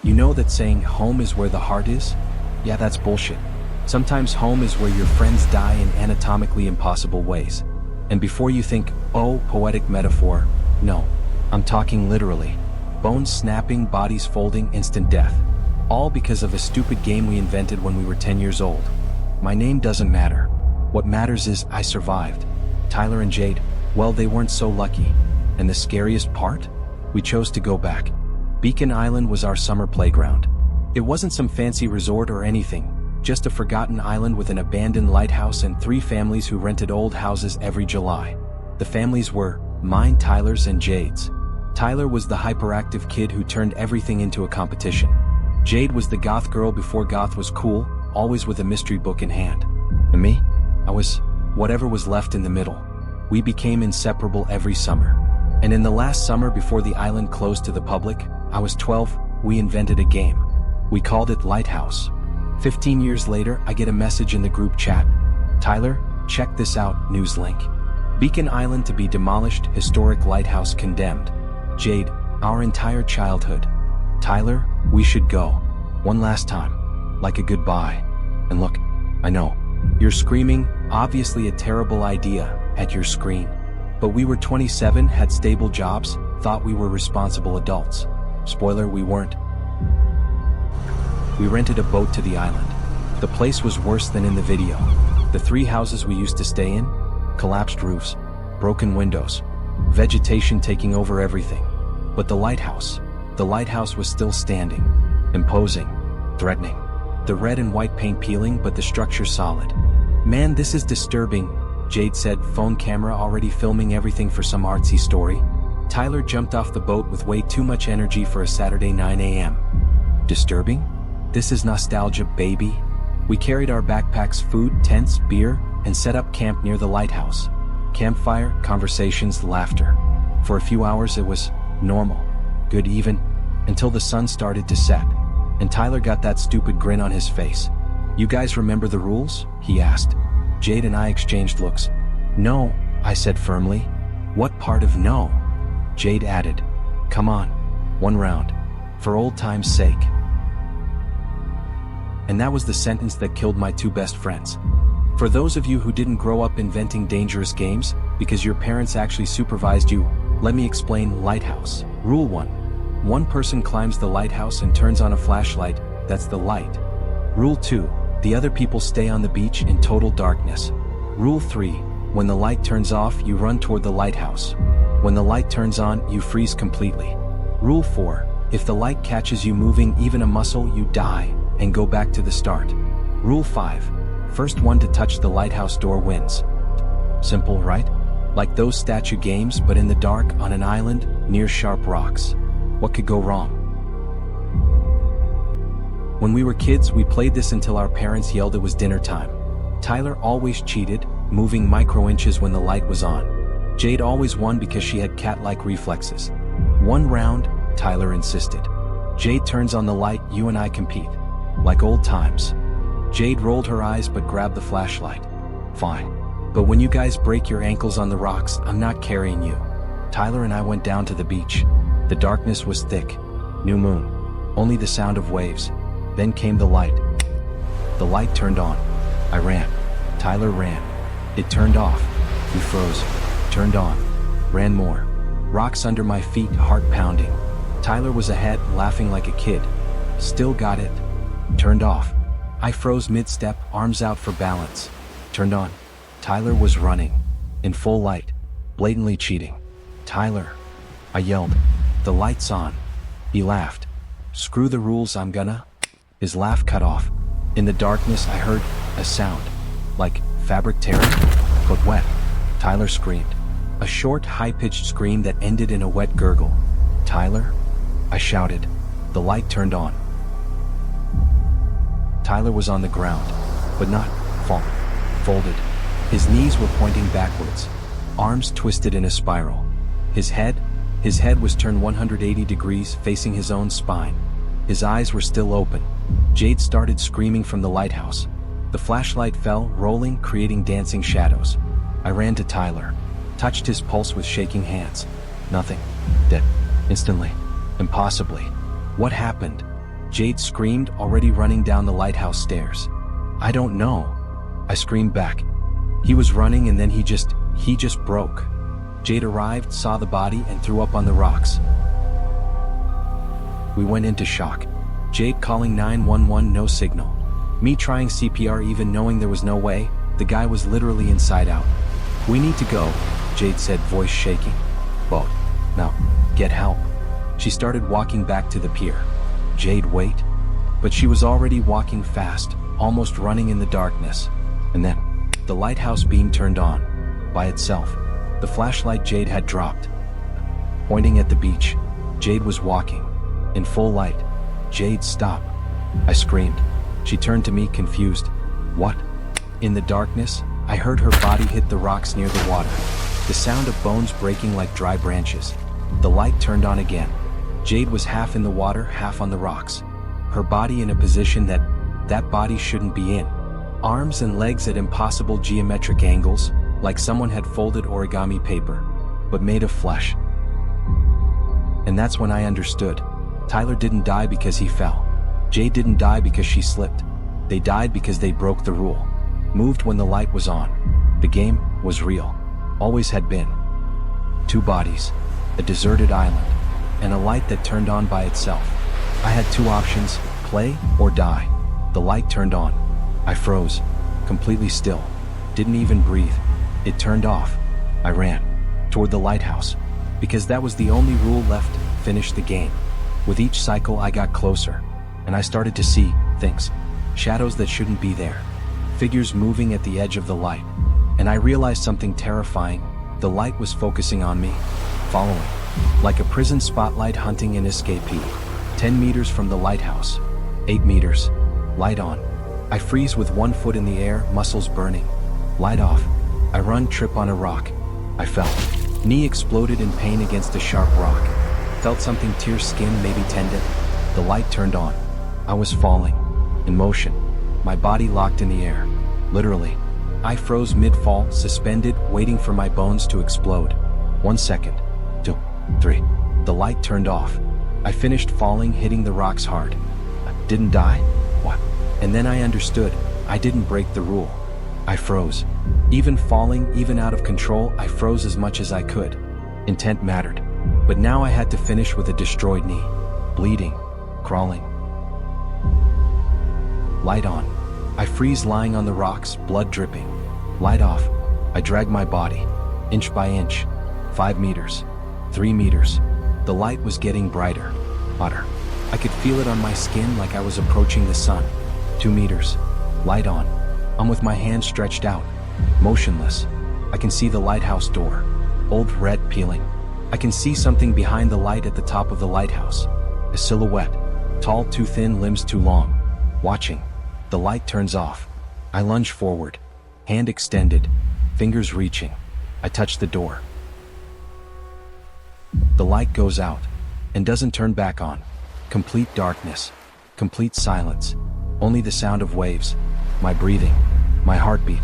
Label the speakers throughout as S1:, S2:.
S1: You know that saying home is where the heart is? Yeah, that's bullshit. Sometimes home is where your friends die in anatomically impossible ways. And before you think, oh, poetic metaphor, no. I'm talking literally. Bones snapping, bodies folding, instant death. All because of a stupid game we invented when we were 10 years old. My name doesn't matter. What matters is I survived. Tyler and Jade, well, they weren't so lucky. And the scariest part? We chose to go back. Beacon Island was our summer playground. It wasn't some fancy resort or anything, just a forgotten island with an abandoned lighthouse and 3 families who rented old houses every July. The families were mine, Tyler's, and Jade's. Tyler was the hyperactive kid who turned everything into a competition. Jade was the goth girl before goth was cool, always with a mystery book in hand. And me? I was whatever was left in the middle. We became inseparable every summer. And in the last summer before the island closed to the public, I was 12, we invented a game. We called it Lighthouse. 15 years later, I get a message in the group chat. Tyler, check this out, news link. Beacon Island to be demolished, historic lighthouse condemned. Jade, our entire childhood. Tyler, we should go. One last time. Like a goodbye. And look, I know. You're screaming, obviously a terrible idea, at your screen. But we were 27, had stable jobs, thought we were responsible adults. Spoiler, we weren't. We rented a boat to the island. The place was worse than in the video. The 3 houses we used to stay in, collapsed roofs, broken windows, vegetation taking over everything. But the lighthouse was still standing, imposing, threatening. The red and white paint peeling, but the structure solid. Man, this is disturbing, Jade said, phone camera already filming everything for some artsy story. Tyler jumped off the boat with way too much energy for a Saturday 9 a.m. Disturbing? This is nostalgia, baby. We carried our backpacks, food, tents, beer, and set up camp near the lighthouse. Campfire, conversations, laughter. For a few hours it was normal, good even, until the sun started to set. And Tyler got that stupid grin on his face. You guys remember the rules? He asked. Jade and I exchanged looks. No, I said firmly. What part of no? Jade added. Come on, 1 round. For old time's sake. And that was the sentence that killed my 2 best friends. For those of you who didn't grow up inventing dangerous games, because your parents actually supervised you, let me explain Lighthouse. Rule 1. One person climbs the lighthouse and turns on a flashlight, that's the light. Rule 2. The other people stay on the beach in total darkness. Rule 3. When the light turns off, you run toward the lighthouse. When the light turns on, you freeze completely. Rule 4. If the light catches you moving even a muscle, you die, and go back to the start. Rule 5. First one to touch the lighthouse door wins. Simple, right? Like those statue games, but in the dark on an island near sharp rocks. What could go wrong? When we were kids, we played this until our parents yelled it was dinner time. Tyler always cheated, moving micro-inches when the light was on. Jade always won because she had cat-like reflexes. 1 round, Tyler insisted. Jade turns on the light, you and I compete. Like old times. Jade rolled her eyes but grabbed the flashlight. Fine. But when you guys break your ankles on the rocks, I'm not carrying you. Tyler and I went down to the beach. The darkness was thick. New moon. Only the sound of waves. Then came the light. The light turned on. I ran. Tyler ran. It turned off. We froze. Turned on. Ran more. Rocks under my feet, heart pounding. Tyler was ahead, laughing like a kid. Still got it. Turned off. I froze mid-step, arms out for balance. Turned on. Tyler was running. In full light. Blatantly cheating. Tyler. I yelled. The light's on. He laughed. Screw the rules, I'm gonna. His laugh cut off. In the darkness, I heard a sound. Like fabric tearing, but wet. Tyler screamed. A short, high-pitched scream that ended in a wet gurgle. Tyler? I shouted. The light turned on. Tyler was on the ground, but not folded. His knees were pointing backwards, arms twisted in a spiral. His head was turned 180 degrees, facing his own spine. His eyes were still open. Jade started screaming from the lighthouse. The flashlight fell, rolling, creating dancing shadows. I ran to Tyler, touched his pulse with shaking hands. Nothing. Dead. Instantly. Impossibly. What happened? Jade screamed, already running down the lighthouse stairs. "I don't know," I screamed back. "He was running and then he just broke." Jade arrived, saw the body, and threw up on the rocks. We went into shock. Jade calling 911, no signal. Me trying CPR even knowing there was no way. The guy was literally inside out. "We need to go," Jade said, voice shaking. "Boat. Now, get help." She started walking back to the pier. "Jade, wait." But she was already walking fast, almost running in the darkness. And then, the lighthouse beam turned on, by itself. The flashlight Jade had dropped. Pointing at the beach, Jade was walking. In full light. "Jade, stop." I screamed. She turned to me, confused. "What?" In the darkness, I heard her body hit the rocks near the water. The sound of bones breaking like dry branches. The light turned on again. Jade was half in the water, half on the rocks. Her body in a position that body shouldn't be in. Arms and legs at impossible geometric angles, like someone had folded origami paper, but made of flesh. And that's when I understood. Tyler didn't die because he fell. Jade didn't die because she slipped. They died because they broke the rule. Moved when the light was on. The game was real. Always had been. 2 bodies, a deserted island, and a light that turned on by itself. I had 2 options, play or die. The light turned on. I froze, completely still, didn't even breathe. It turned off. I ran toward the lighthouse, because that was the only rule left, finish the game. With each cycle I got closer, and I started to see things, shadows that shouldn't be there, figures moving at the edge of the light. And I realized something terrifying. The light was focusing on me, following, like a prison spotlight hunting an escapee. 10 meters from the lighthouse, 8 meters, light on. I freeze with 1 foot in the air, muscles burning. Light off. I run, trip on a rock. I fell. Knee exploded in pain against a sharp rock. Felt something tear skin, maybe tendon. The light turned on. I was falling, in motion. My body locked in the air, literally. I froze mid-fall, suspended, waiting for my bones to explode. 1 second, 2, 3. The light turned off. I finished falling, hitting the rocks hard. I didn't die? What? And then I understood. I didn't break the rule. I froze. Even falling, even out of control, I froze as much as I could. Intent mattered. But now I had to finish with a destroyed knee. Bleeding. Crawling. Light on. I freeze lying on the rocks, blood dripping. Light off. I drag my body, inch by inch. 5 meters. 3 meters. The light was getting brighter, hotter. I could feel it on my skin like I was approaching the sun. 2 meters. Light on. I'm with my hands stretched out, motionless. I can see the lighthouse door, old red peeling. I can see something behind the light at the top of the lighthouse. A silhouette, tall, too thin, limbs too long. Watching. The light turns off. I lunge forward, hand extended, fingers reaching. I touch the door. The light goes out and doesn't turn back on. Complete darkness, complete silence. Only the sound of waves, my breathing, my heartbeat.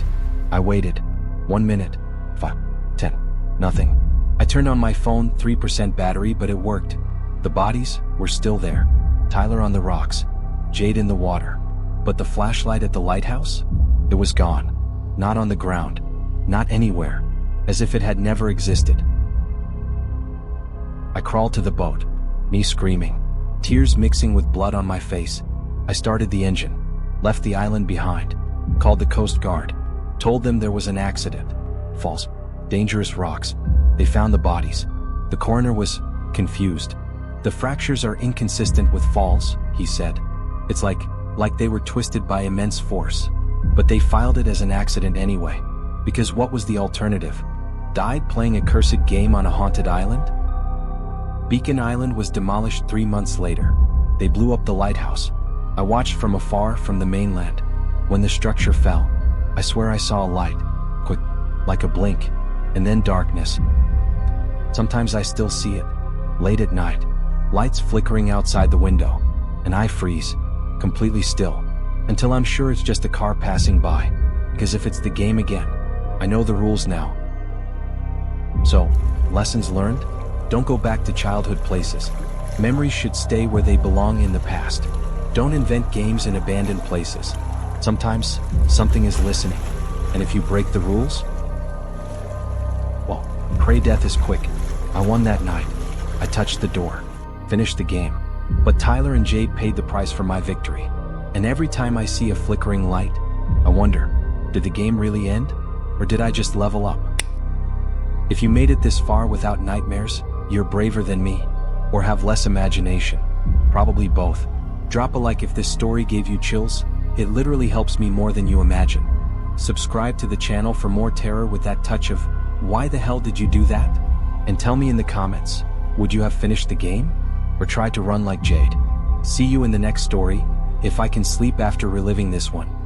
S1: I waited. 1 minute, 5, 10, nothing. I turned on my phone, 3% battery, but it worked. The bodies were still there. Tyler on the rocks, Jade in the water. But the flashlight at the lighthouse? It was gone. Not on the ground. Not anywhere. As if it had never existed. I crawled to the boat, me screaming, tears mixing with blood on my face. I started the engine, left the island behind, called the Coast Guard, told them there was an accident. False, dangerous rocks. They found the bodies. The coroner was confused. The fractures are inconsistent with falls, he said. It's like they were twisted by immense force. But they filed it as an accident anyway. Because what was the alternative? Died playing a cursed game on a haunted island? Beacon Island was demolished 3 months later. They blew up the lighthouse. I watched from afar from the mainland. When the structure fell, I swear I saw a light, quick, like a blink, and then darkness. Sometimes I still see it, late at night, lights flickering outside the window, and I freeze, completely still, until I'm sure it's just a car passing by, because if it's the game again, I know the rules now. So, lessons learned? Don't go back to childhood places. Memories should stay where they belong in the past. Don't invent games in abandoned places. Sometimes, something is listening. And if you break the rules, well, pray death is quick. I won that night. I touched the door, finished the game. But Tyler and Jade paid the price for my victory. And every time I see a flickering light, I wonder, did the game really end? Or did I just level up? If you made it this far without nightmares, you're braver than me. Or have less imagination. Probably both. Drop a like if this story gave you chills. It literally helps me more than you imagine. Subscribe to the channel for more terror with that touch of, why the hell did you do that? And tell me in the comments, would you have finished the game? Or tried to run like Jade? See you in the next story, if I can sleep after reliving this one.